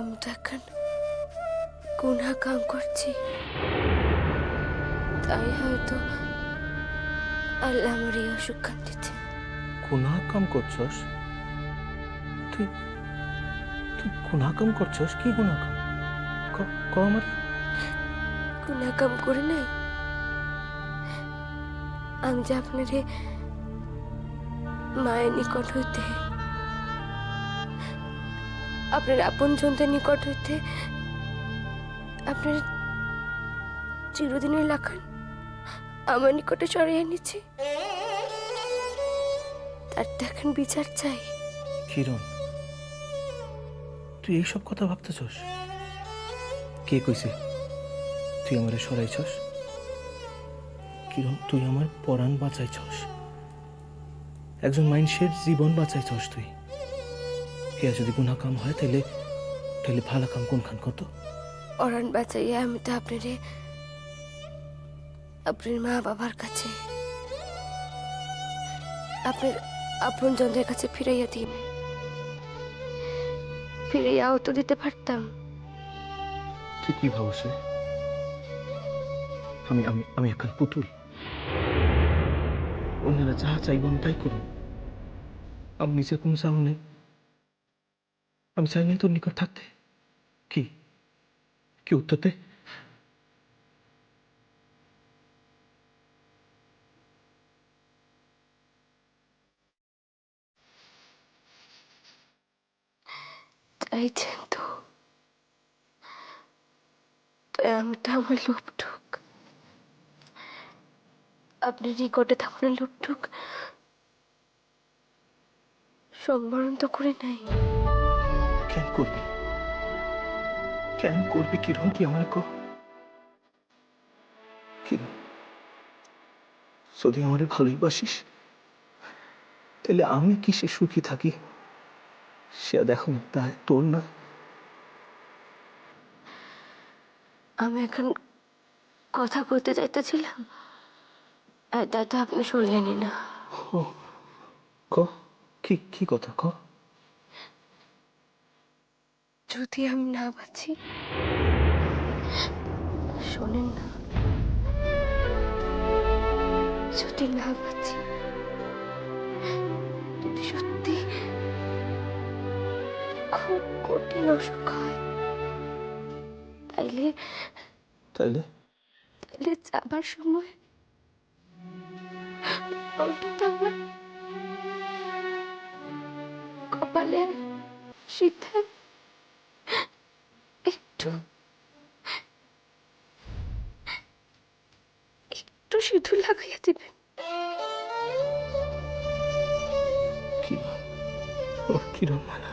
আমি তো এখন গুনাহ কাম করছি, তাই হয়তো আল্লাহ আমার এই অসুখ কাম দিচ্ছে। গুনাহ কাম করছস? তুই তুই গুনাহ কাম করছস? কি গুনাহ কাম? ক আমার। গুনাহ কাম করে নাই, আমি যে আপনারে মায়ের নিকট হইতে, আপনার আপন জনদের নিকট হইতে আপনার চিরদিনের লাখান আমার নিকটে সরিয়ে নিচ্ছি, তার তো এখন বিচার চাই। কিরণ, তুই এইসব কথা ভাবতেছস? কে কইছে তুই আমারে সরাইছস? কিরণ, তুই আমার পরাণ বাঁচাইছস, একজন মানুষের জীবন বাঁচাইছস তুই। হে যদি গুনাহ কাম হয় তাইলে তাইলে ভালো কাম কোনখান কত? অরান বাঁচাইয়া আমি তো আপনার মা বাবার কাছে, আপনার আপন জনদের কাছে ফিরাইয়া দিই, ফিরাইয়াও তো দিতে পারতাম। তুই কি ভাবছ? আমি আমি আমি এখন পুতুল? অন্যরা যাহা চাইব আমি তাই করুন। আমি নিজে কোনো চাও নেই, আমি চাই নাই তোর নিকট থাকতে। কি কি উত্তরতে? চাইছেন তো, আমি তো আমার লোকটুক আপনার নিকটে থাকার লোকটুক সংবরণ তো করে নাই। কেন করবি? কেন করবি কিরণ? কি আমার কো কিরণ, যদি আমারে ভালোবাসিস তাহলে আমি কিসে সুখী থাকি সে দেখো, তাই তোর না। আমি এখন কথা কইতে চাইতেছিলাম, তা তো আপনি শুনলেনই না। ও, ক কি কি কথা ক? যদি আমি না বাঁচি, শোনেন না, যদি না বাঁচি, যদি সত্যি খুব কঠিন অসুখ হয়, তাইলে তাইলে তাইলে যাবার সময় অন্তত আমার কপালে সিদ্ধে একটু একটু সিঁদুর লাগাইয়া দিবেন। কি ও কিরণ মালা?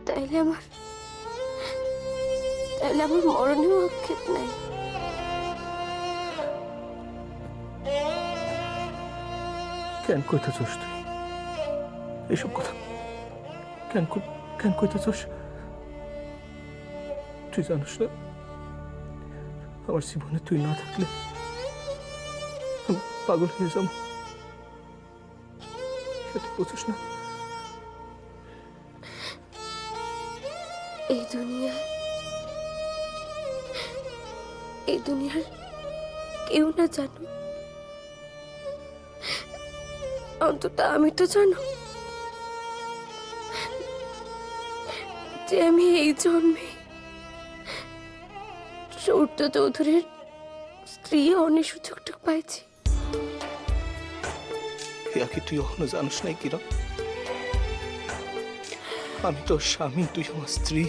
তাইলে আমার মরণেও আক্ষেপ নাই। কেন কইতেছস তুই এইসব কথা? কেন কেন কইতেছস? তুই জানিস না আমার জীবনে তুই না থাকলে আমি পাগল হয়ে যাব। সেটা বুঝিস না? এই দুনিয়ার কেউ না জানো, অন্তত আমি তো জানো যে আমি এই জন্মে সৌর্য চৌধুরীর স্ত্রী অনেক সুযোগটুক পাইছি। কি তুই এখনো জানিস নাই কিরণ? আমি তোর স্বামী, তুই আমার স্ত্রী।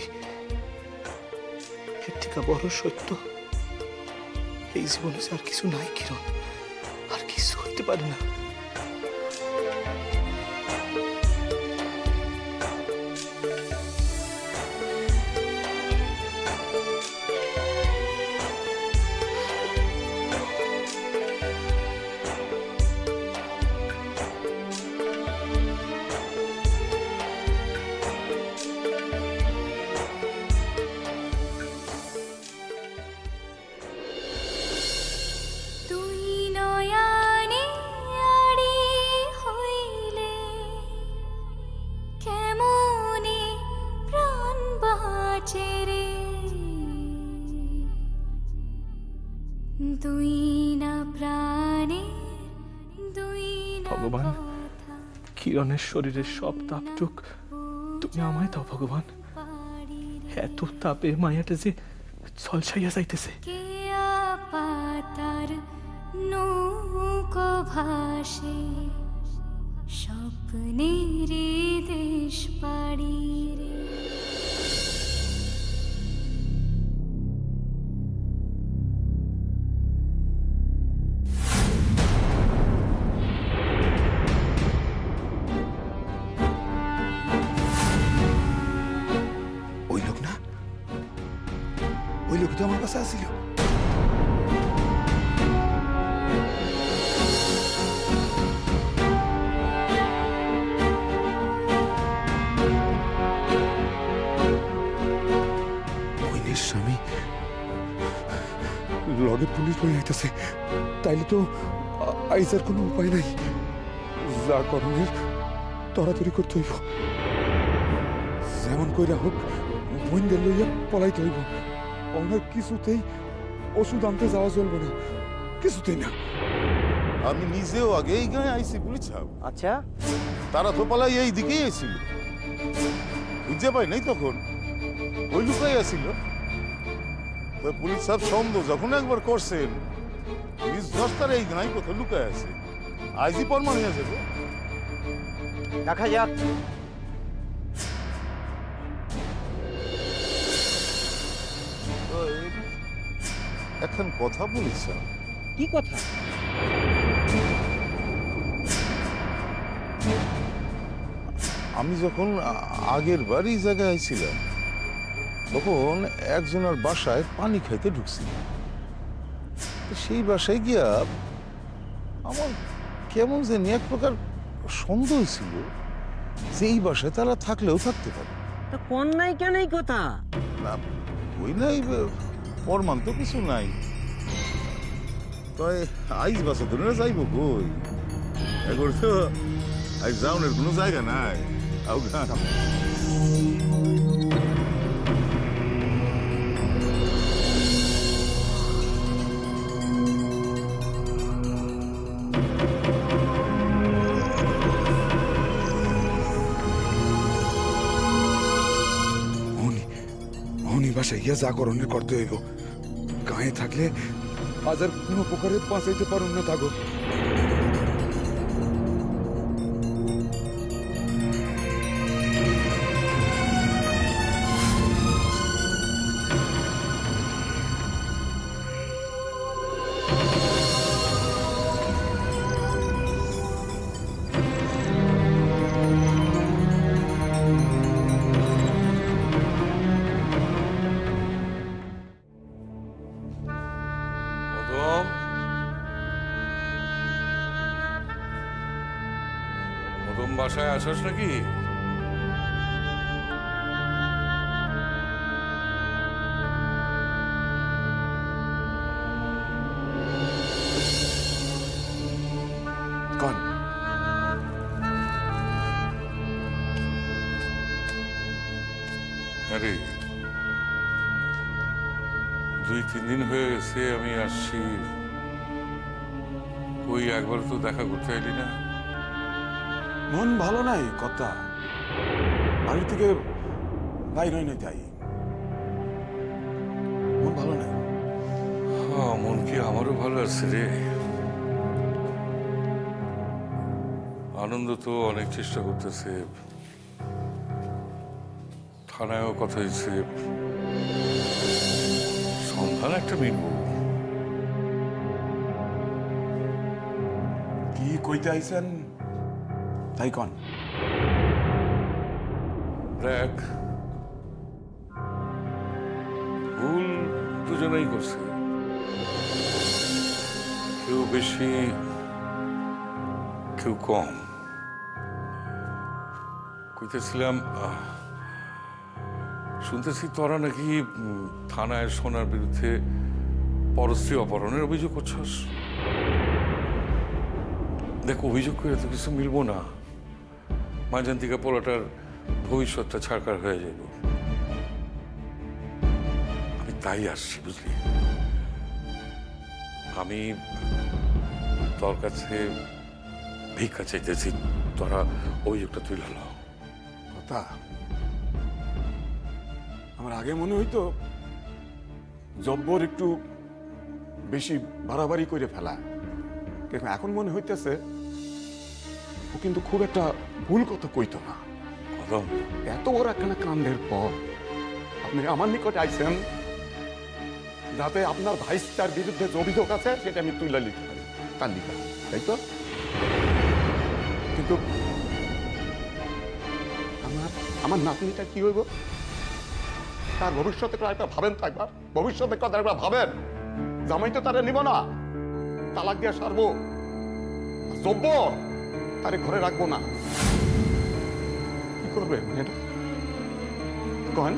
এর থেকে বড় সত্য এই জীবনে আর কিছু নাই কিরণ, আর কিছু হইতে পারে না। দুই না প্রাণের দুই না ভগবান, কথা কিরণের শরীরের সব তাপটুক তুমি আমায় দাও ভগবান। পারি এত তাপে মায়াটা যে ছলছাইয়া যাইতেছে। কেয়া পাতার নৌকো ভাসে স্বপ্নের দেশ পাড়ি রে। ওই লোক না, ওই লোক তো আমার কাছে আসছিল। ওইনের স্বামী লগে পুলিশ বই আইতাছে, তাইলে তো আইসার কোনো উপায় নাই। যা করণের তড়াতড়ি করতে হইব, যেমন কইরা হোক বইনদের লইয়া পলাইতে হইব। ওনার কিছুতেই ওষুধ আনতে যাওয়া চলবে না, কিছুতেই না। আমি নিজেও আগে এই গায়ে আইসি পুলিশ সাহেব। আচ্ছা, তারা তো পালাই এই দিকেই এসেছিল, বুঝতে পাই নাই তখন ওই লুকাই আসিল। তো পুলিশ সাহেব সন্দেহ যখন একবার করছেন নিজ দশটার এই গায়ে কোথাও লুকায় আছে, আইজি পরমান হয়ে যাবে। দেখা যাক। তো এখন কথা পুলিশ সাহেব, কি কথা? আমি যখন আগের বার এই জায়গায় আইছিলাম তখন একজনের বাসায় পানি খাইতে ঢুকছি। তো সেই বাসায় গিয়া আমার কেমন জানি এক প্রকার সন্দেহ ছিল যে এই বাসায় তারা থাকলেও থাকতে পারে তা কোন নাই কেন এই কথা? না। ওই নাই, প্রমাণ তো কিছু নাই। তাই আইস বাসা ধরে যাইব কই, এখন তো আইস যাওনের কোনো জায়গা নাই। বাসায় গিয়া যা করণের করতে হইব। গায়ে থাকলে আজ আর কোনো প্রকারে বাঁচাইতে পারুন না থাকো। মদম বাসায় আসস নাকি? কন আরে 2-3 দিন হয়ে গেছে আমি আসছি, ওই একবার তো দেখা করতে এলি না। মন ভালো নাই কথা, বাড়ি থেকে বাইর হয় নাই, তাই মন ভালো নাই। হ্যাঁ, মন কি আমারও ভালো আছে রে। আনন্দ তো অনেক চেষ্টা করতেছে, থানায়ও কথা হয়েছে, সন্ধান একটা মিলব। কি কইতে আইছেন তাই কন। দেখ, ভুল দুজনেই করছে, কেউ বেশি কেউ কম। কইতেছিলাম, শুনতেছি তোরা নাকি থানায় সোনার বিরুদ্ধে পরস্ত্রী অপহরণের অভিযোগ করছস। দেখ, অভিযোগ করে তো কিছু মিলবো না, মাঝান্তিকা পোলাটার ভবিষ্যৎটা ছাড়কার হয়ে যাবে। আমি তাই আসছি, বুঝলি। আমি তোর কাছে ভিক্ষা চাইতেছি, তোরা অভিযোগটা তুই লাল। কথা আমার আগে মনে হইতো জব্বর একটু বেশি বাড়াবাড়ি করে ফেলা, কিন্তু এখন মনে হইতেছে ও কিন্তু খুব একটা ভুল কথা কইতো না। কদম, এত বড় একখানা কাণ্ডের পর আপনি আমার নিকটে আইছেন যাতে আপনার ভাইস্তার বিরুদ্ধে যে অভিযোগ আছে সেটা আমি তুলে নিতে পারি, তার লিখা, তাই তো? কিন্তু আমার নাতনিটা কি হইব? তার ভবিষ্যতে একটা ভাবেন তো একবার, ভবিষ্যতে কথা একবার ভাবেন। জামাই তো তারা নিব না, তালাক দিয়ে সারবো, যোগ্য তারে ঘরে রাখবো না। কি করবে এটা কন?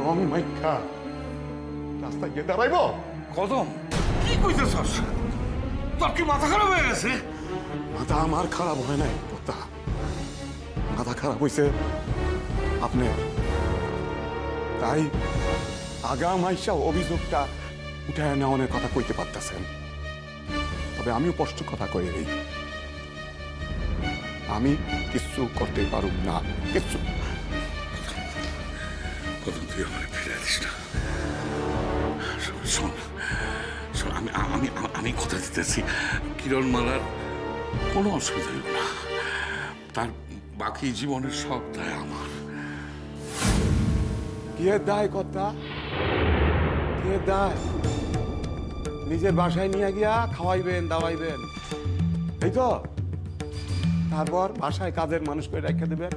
রং মাইখা রাস্তায় গিয়ে দাঁড়াইব? কদম কি কইতেছস? তোর কি মাথা খারাপ হয়ে গেছে? মাথা আমার খারাপ হয় নাই পোতা, মাথা খারাপ হয়েছে আপনি। তাই আগাম আইসা অভিযোগটা উঠায় নেওয়ার কথা কইতে পারতেছেন। তবে আমিও স্পষ্ট কথা কই এই, আমি কিচ্ছু করতে পারুম না, কিচ্ছু। কদম, তুই আমার ফিরে দিস না। শোন শোন, আমি আমি আমি কথা দিতেছি, কিরণমালার কোনো অসুবিধা হইব না। তার বাকি জীবনের সব দায় আমার। কে দায় কথা? কে দায়? নিজের বাসায় নিয়ে গিয়া খাওয়াইবেন, দাওয়াইবেন, এই তো? তারপর বাসায় কাজের মানুষ করে রেখে দেবেন।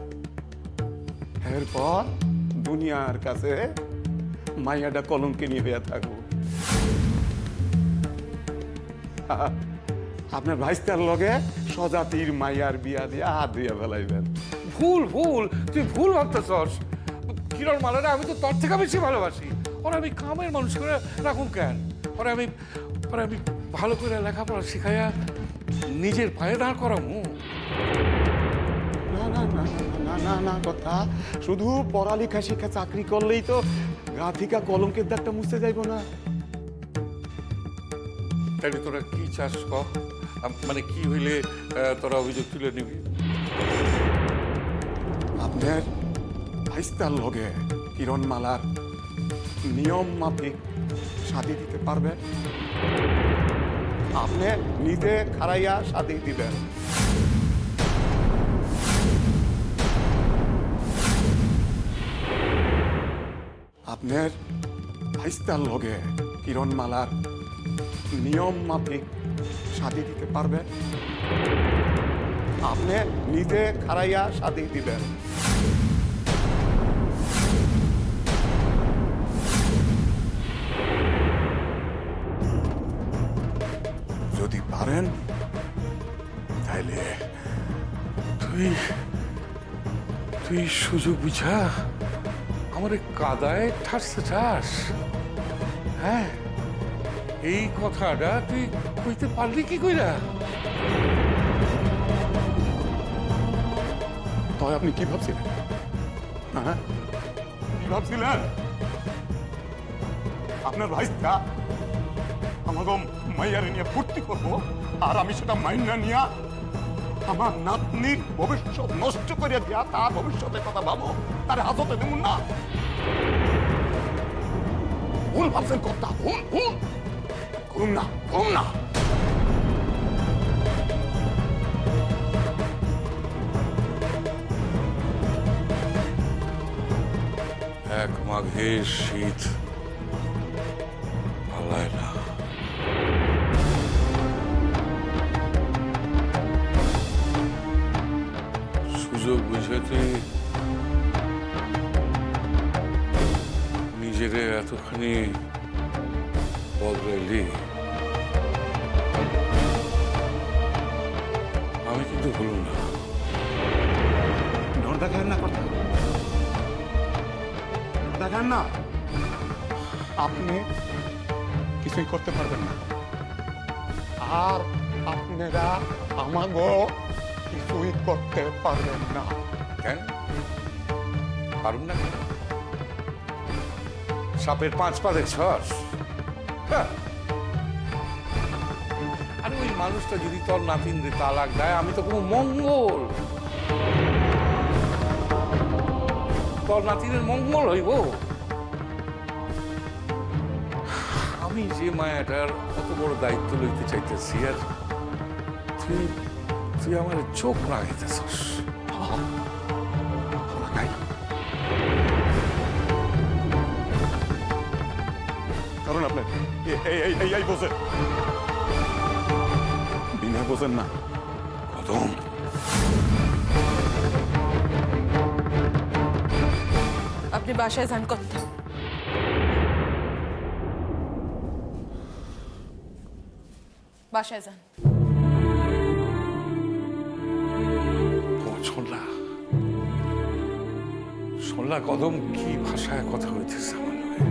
এরপর দুনিয়ার কাছে মাইয়াটা কলঙ্কে নিয়ে হইয়া থাকবো। আপনার ভাইস্তার লগে স্বজাতির মাইয়ার বিয়া দিয়ে হাত দিয়া ফেলাইবেন। ভুল ভুল, তুই ভুল ভাবতেছস। কিরণমালারে আমি তো তোর থেকে বেশি ভালোবাসি। ওরা আমি কামের মানুষ করে রাখুন কেন? ওরা আমি ভালো করে লেখাপড়া শিখাইয়া নিজের পায়ে দাঁড় করামু। না না না না না না কথা, শুধু পড়ালেখা শিখা চাকরি করলেই তো গা থেকে কলঙ্কের দাগটা মুছতে যাইব না। তাইলে তোরা কি চাস ক? মানে কি হইলে তোরা অভিযোগ তুলে নিবি? আপনার ভাইস্তার লগে কিরণমালার নিয়ম মাফিক শাদি দিতে পারবেন? আপনি নিজে খারাইয়া শাদি দিবেন। আপনার ভাইস্তার লগে কিরণমালার নিয়ম মাফিক শাদি দিতে পারবেন? আপনি নিজে খারাইয়া শাদি দিবেন। যদি পারেন তাইলে তুই সুযোগ বুঝা আমার কাদায় ঠাসতে চাস? হ্যাঁ, এই কথাটা তুই কইতে পারলি কি কইরা? তাই আপনি কি ভাবছিলেন? হ্যাঁ, কি ভাবছিলেন? আপনার ভাইস্তা আমাকে মাইয়ারে নিয়ে ফুর্তি করবো আর আমি সেটা মাইনা নিয়া আমার নাতনির ভবিষ্যৎ নষ্ট করে দিয়া তার ভবিষ্যতের কথা ভাবো, তার হাজতে দেব না। ভুল ভাবছেন কথা, ভুল ভুল করুন না, করুন না। এক মাঘের শীত পালায় না। সুযোগ বুঝে তুই নিজেরে এতখানি বদলাইলি, আমি কিন্তু ভুলুম না। ডর দেখান না কথা, দেখান না। আপনি কিছুই করতে পারবেন না, আর আপনারা আমাগো কিছুই করতে পারবেন না। কেন পারুম না? কেন? সাপের 5 পা দেখছস? হ্যাঁ, মানুষটা যদি তোর নাতিনরে তালাক দেয়, আমি তো কোনো মঙ্গল, তোর নাতিনের মঙ্গল হইব? আমি যে মায়াটার অত বড় দায়িত্ব লইতে চাইতেছি, আর তুই তুই আমার চোখ রাগাইতেছস। কারণ আপনি এই বোঝেন, বিনা বোঝেন না। কদম, আপনি বাসায় যান কথা। বাসায় যান। শুনলা শুনলা কদম কি ভাষায় কথা হইতেছে আমার লগে?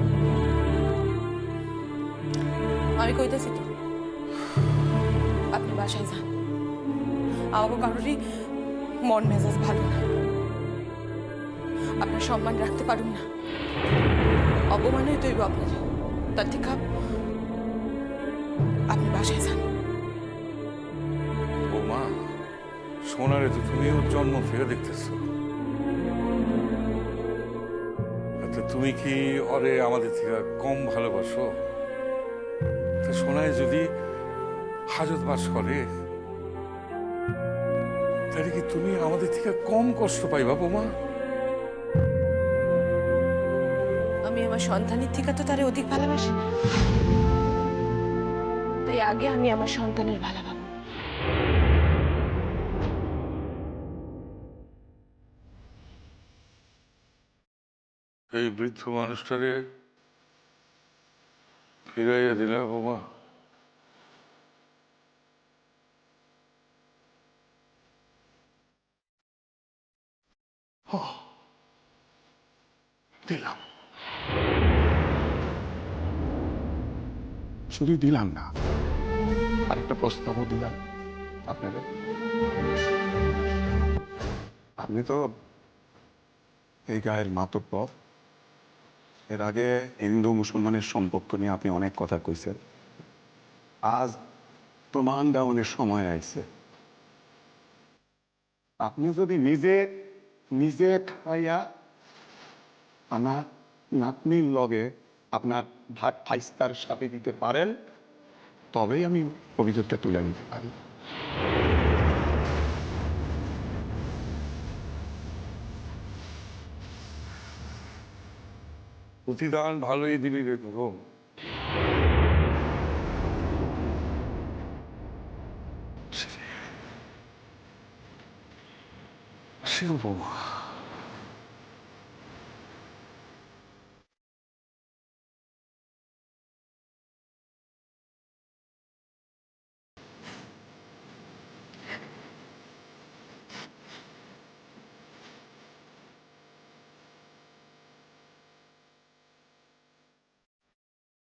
আমি কইতেছি তো, আপনি বাসায় যান। আমাকে কারোরই মন মেজাজ ভালো না, আপনার সম্মান রাখতে পারুন না, অপমানই তৈব আপনার। তার থেকে আপনি বাসায় যান। ও মা, সোনারে তো তুমিও জন্ম থেকে দেখতেছো, আচ্ছা তুমি কি ওরে আমাদের থেকে কম ভালোবাসো? তো সোনায় যদি হাজত বাস করে, তাহলে কি তুমি আমাদের থেকে কম কষ্ট পাইবা বোমা? আমি আমার সন্তানের থেকে তো তারে অধিক ভালোবাসি, তাই আগে আমি আমার সন্তানের ভালোবাসি। এই বৃদ্ধ মানুষটারে ফিরাইয়া দিলা বোমা। দিলাম, শুধু দিলাম না, আরেকটা প্রস্তাবও দিলাম আপনাদের। আপনি তো এই গায়ের মাতব্বর, এর আগে হিন্দু মুসলমানের সম্পর্ক নিয়ে আপনি অনেক কথা কইছেন। আজ প্রমাণ দেওয়ানোর সময় আইছে। আপনি যদি নিজে খাইয়া আমার নাতনির লগে আপনার ভাত ফাইস্তার সাথে দিতে পারেন, তবেই আমি অভিযোগটা তুলে নিতে পারি। প্রতিদান ভালোই দিবি রে গো। শিব বৌমা।